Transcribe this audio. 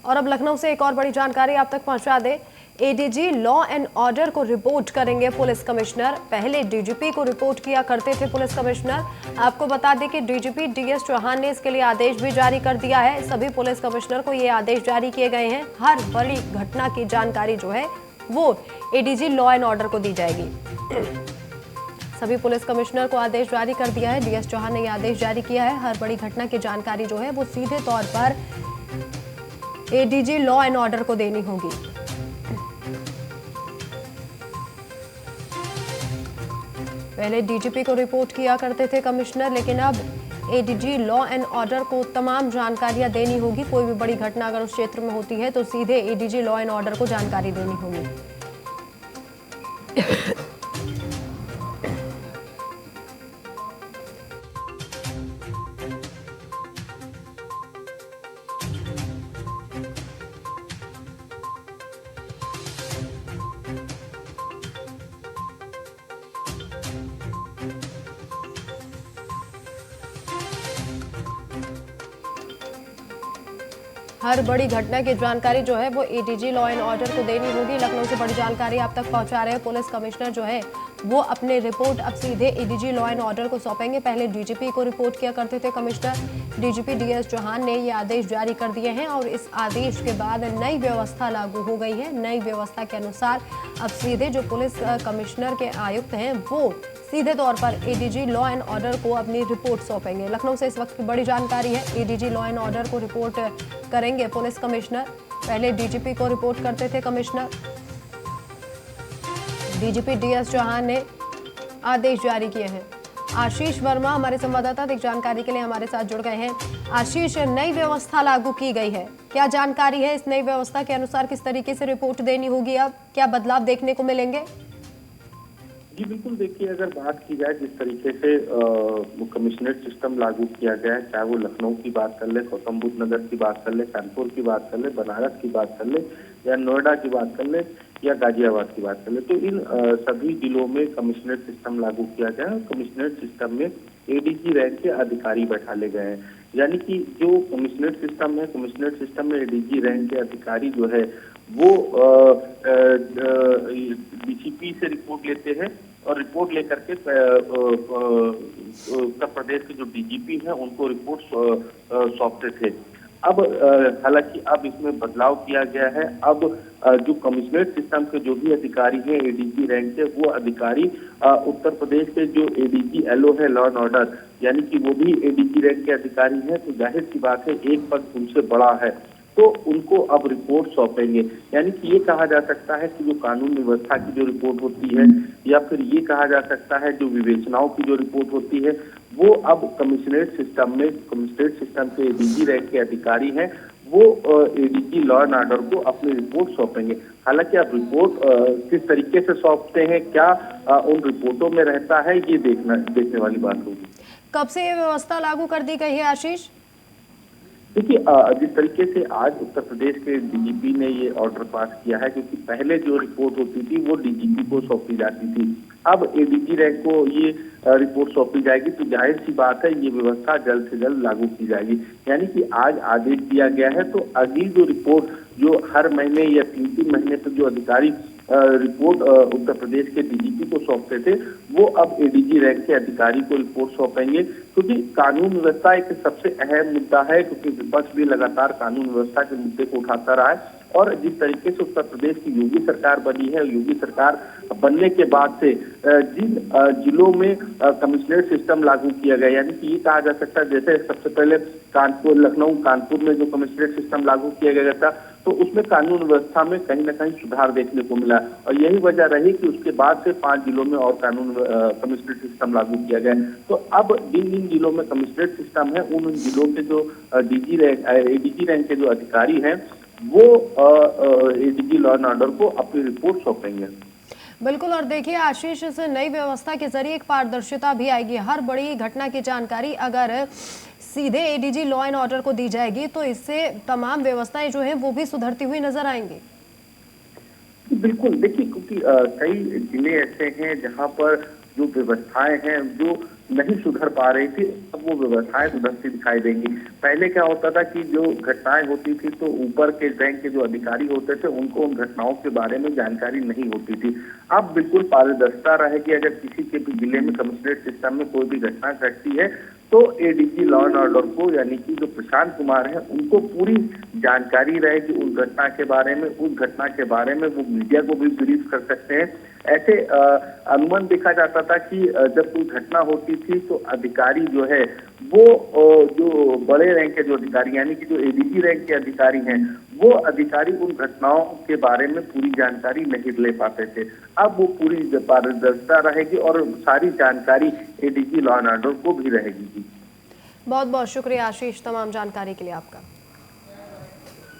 और अब लखनऊ से एक और बड़ी जानकारी आप तक पहुंचा दे। एडीजी लॉ एंड ऑर्डर को रिपोर्ट करेंगे पुलिस कमिश्नर। पहले डीजीपी को रिपोर्ट किया करते थे पुलिस कमिश्नर। आपको बता दें कि डीजीपी डीएस चौहान ने इसके लिए आदेश भी जारी कर दिया है। सभी पुलिस कमिश्नर को ये आदेश जारी किए गए हैं। हर बड़ी घटना की जानकारी जो है वो एडीजी लॉ एंड ऑर्डर को दी जाएगी। सभी पुलिस कमिश्नर को आदेश जारी कर दिया है। डीएस चौहान ने यह आदेश जारी किया है। हर बड़ी घटना की जानकारी जो है वो सीधे तौर पर एडीजी लॉ एंड ऑर्डर को देनी होगी। पहले डीजीपी को रिपोर्ट किया करते थे कमिश्नर, लेकिन अब एडीजी लॉ एंड ऑर्डर को तमाम जानकारियां देनी होगी। कोई भी बड़ी घटना अगर उस क्षेत्र में होती है तो सीधे एडीजी लॉ एंड ऑर्डर को जानकारी देनी होगी। हर बड़ी घटना की जानकारी जो है वो एडीजी लॉ एंड ऑर्डर को देनी होगी। लखनऊ से बड़ी जानकारी आप तक पहुंचा रहे हैं पुलिस कमिश्नर जो है वो अपने रिपोर्ट अब सीधे एडीजी लॉ एंड ऑर्डर को सौंपेंगे। पहले डीजीपी को रिपोर्ट किया करते थे कमिश्नर। डीजीपी डीएस चौहान ने ये आदेश जारी कर दिए हैं और इस आदेश के बाद नई व्यवस्था लागू हो गई है। नई व्यवस्था के अनुसार अब सीधे जो पुलिस कमिश्नर के आयुक्त हैं वो सीधे तौर पर एडीजी लॉ एंड ऑर्डर को अपनी रिपोर्ट सौंपेंगे। लखनऊ से इस वक्त की बड़ी जानकारी है। एडीजी लॉ एंड ऑर्डर को रिपोर्ट करेंगे पुलिस कमिश्नर। पहले डीजीपी को रिपोर्ट करते थे कमिश्नर। डीजीपी डीएस चौहान ने आदेश जारी किए हैं। आशीष वर्मा हमारे संवाददाता अधिक जानकारी के लिए हमारे साथ जुड़ गए हैं। आशीष, नई व्यवस्था लागू की गई है, क्या जानकारी है? इस नई व्यवस्था के अनुसार किस तरीके से रिपोर्ट देनी होगी? अब क्या बदलाव देखने को मिलेंगे? जी बिल्कुल, देखिए अगर बात की जाए जिस तरीके से कमिश्नरेट सिस्टम लागू किया गया है, चाहे वो लखनऊ की बात कर ले, गौतम बुद्ध नगर की बात कर ले, कानपुर की बात कर ले, बनारस की बात कर ले या नोएडा की बात कर ले या गाजियाबाद की बात कर ले, तो इन सभी जिलों में कमिश्नरेट सिस्टम लागू किया गया है। कमिश्नरेट सिस्टम में एडीजी रैंक के अधिकारी बैठा ले गए हैं, यानी कि जो कमिश्नरेट सिस्टम है, कमिश्नरेट सिस्टम में एडीजी रैंक के अधिकारी जो है वो डीजीपी से रिपोर्ट लेते हैं और रिपोर्ट लेकर के उत्तर प्रदेश के जो डीजीपी हैं उनको रिपोर्ट सौंपते थे। अब हालांकि अब इसमें बदलाव किया गया है। अब जो कमिश्नरेट सिस्टम के जो भी अधिकारी हैं एडीजी रैंक के, वो अधिकारी उत्तर प्रदेश के जो एडीजी एलओ है लॉ एंड ऑर्डर, यानी कि वो भी एडीजी रैंक के अधिकारी हैं, तो जाहिर सी बात है एक पद उनसे बड़ा है तो उनको अब रिपोर्ट सौंपेंगे। यानी कि ये कहा जा सकता है कि जो कानून व्यवस्था की जो रिपोर्ट होती है या फिर ये कहा जा सकता है जो विवेचनाओं की जो रिपोर्ट होती है वो अब कमिश्नरेट सिस्टम के एडीजी रैंक के अधिकारी हैं वो एडीजी लॉ एंड ऑर्डर को अपनी रिपोर्ट सौंपेंगे। हालांकि अब रिपोर्ट किस तरीके से सौंपते हैं, क्या उन रिपोर्टों में रहता है, ये देखने वाली बात होगी। कब से ये व्यवस्था लागू कर दी गई है आशीष? देखिए जिस तरीके से आज उत्तर प्रदेश के डीजीपी ने ये ऑर्डर पास किया है, क्योंकि पहले जो रिपोर्ट होती थी वो डीजीपी को सौंपी जाती थी, अब एडीजी रैंक को ये रिपोर्ट सौंपी जाएगी, तो जाहिर सी बात है ये व्यवस्था जल्द से जल्द लागू की जाएगी। यानी कि आज आदेश दिया गया है तो अगली जो रिपोर्ट जो हर महीने या 3-3 महीने तक जो अधिकारी रिपोर्ट उत्तर प्रदेश के डीजीपी को सौंपते थे वो अब एडीजी रैंक के अधिकारी को रिपोर्ट सौंपेंगे, क्योंकि कानून व्यवस्था एक सबसे अहम मुद्दा है, क्योंकि विपक्ष भी लगातार कानून व्यवस्था के मुद्दे को उठाता रहा है। और जिस तरीके से उत्तर प्रदेश की योगी सरकार बनी है, योगी सरकार बनने के बाद से जिन जिलों में कमिश्नरेट सिस्टम लागू किया गया, यानी कि ये कहा जा सकता है जैसे सबसे पहले लखनऊ कानपुर में जो कमिश्नरेट सिस्टम लागू किया गया था तो उसमें कानून व्यवस्था में कहीं ना कहीं सुधार देखने को मिला और यही वजह रही कि उसके बाद से 5 जिलों में और कमिश्नरेट सिस्टम लागू किया गया। तो अब जिन जिलों में कमिश्नरेट सिस्टम है उन जिलों के जो एडीजी रैंक के जो अधिकारी हैं वो एडीजी लॉ एंड ऑर्डर को अपनी रिपोर्ट सौंपेंगे। बिल्कुल, और देखिए आशीष, इस नई व्यवस्था के जरिए एक पारदर्शिता भी आएगी। हर बड़ी घटना की जानकारी अगर सीधे एडीजी लॉ एंड ऑर्डर को दी जाएगी तो इससे तमाम व्यवस्थाएं जो हैं वो भी सुधरती हुई नजर आएंगी। बिल्कुल, देखिए क्योंकि कई जिले ऐसे हैं जहां पर जो व्यवस्थाएं हैं जो नहीं सुधर पा रही थी, अब वो व्यवस्थाएं सुधरती दिखाई देंगी। पहले क्या होता था कि जो घटनाएं होती थी तो ऊपर के रैंक के जो अधिकारी होते थे उनको उन घटनाओं के बारे में जानकारी नहीं होती थी। अब बिल्कुल पारदर्शिता रहेगी। अगर किसी के भी जिले में कमिश्नरेट सिस्टम में कोई भी घटना घटती है तो एडीजी लॉ एंड ऑर्डर को, यानी कि जो प्रशांत कुमार है, उनको पूरी जानकारी रहेगी उस घटना के बारे में। उस घटना के बारे में वो मीडिया को भी ब्रीफ कर सकते हैं। ऐसे अनुमान देखा जाता था कि जब कोई घटना होती थी तो अधिकारी जो है वो जो बड़े रैंक के जो अधिकारी, यानी कि जो एडीजी रैंक के अधिकारी हैं, वो अधिकारी उन घटनाओं के बारे में पूरी जानकारी नहीं ले पाते थे। अब वो पूरी पारदर्शिता रहेगी और सारी जानकारी एडीजी लॉ एंड ऑर्डर को भी रहेगी। बहुत बहुत शुक्रिया आशीष तमाम जानकारी के लिए आपका।